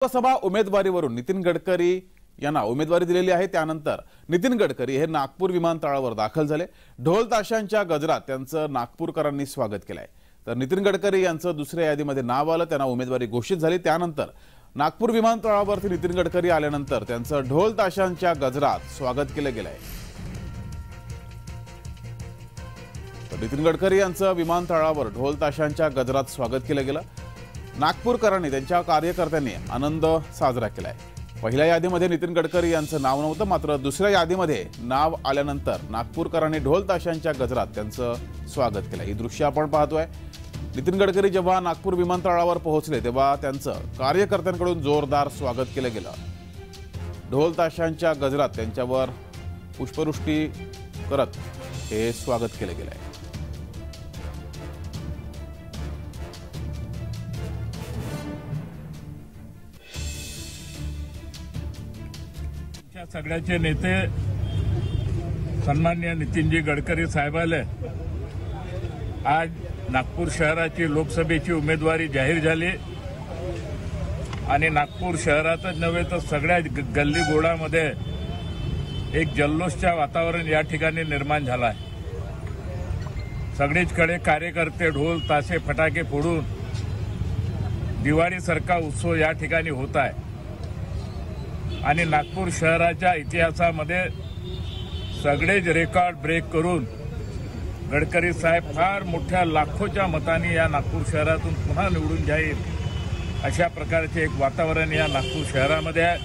लोकसभा उमेदवारीवरून नितीन गडकरी यांना उमेदवारी दिलेली आहे। त्यानंतर नितीन गडकरी हे नागपूर विमानतळावर दाखल झाले। ढोल ताशांच्या गजरात त्यांचं नागपूरकरांनी स्वागत केलंय। तर नितीन गडकरी यांचं दुसऱ्या यादीमध्ये नाव आलं, त्यांना उमेदवारी घोषित झाली। त्यानंतर नागपूर विमानतळावरती नितीन गडकरी आल्यानंतर त्यांचं ढोल ताशांच्या गजरात स्वागत केलं गेलंय। नितीन गडकरी यांचं विमानतळावर ढोल ताशांच्या गजरात स्वागत केलं गेलं। नागपूरकरांनी त्यांच्या कार्यकर्त्यांनी आनंद साजरा केलाय। पहिल्या यादीमध्ये नितीन गडकरी यांचं नाव नव्हतं, मात्र दुसऱ्या यादीमध्ये नाव आल्यानंतर नागपूरकरांनी ढोल ताशांच्या गजरात त्यांचं स्वागत केलं। ही दृश्य आपण पाहतोय। नितीन गडकरी जेव्हा नागपूर विमानतळावर पोहोचले तेव्हा त्यांचं कार्यकर्त्यांकडून जोरदार स्वागत केलं गेलं। ढोल ताशांच्या गजरात त्यांच्यावर पुष्पवृष्टी करत हे स्वागत केलं गेलंय। सगळ्याचे नेते सन्माननीय नितीनजी गडकरी साहेबाले आज नागपूर शहराची लोकसभेची उमेदवारी जाहीर झाली आणि नागपूर शहरातच नव्हे तर सगळ्या गल्ली गोळामध्ये एक जल्लोषच्या वातावरण या ठिकाणी निर्माण झालं आहे। सगळीचकडे कार्यकर्ते ढोल ताशे फटाके फोडून दिवाळीसारखा उत्सव या ठिकाणी होत आहे आणि नागपूर शहराच्या इतिहासामध्ये सगळेच रेकॉर्ड ब्रेक करून गडकरी साहेब फार मोठ्या लाखोच्या मतांनी या नागपूर शहरातून पुन्हा निवडून जाईल अशा प्रकारचे एक वातावरण या नागपूर शहरामध्ये आहे।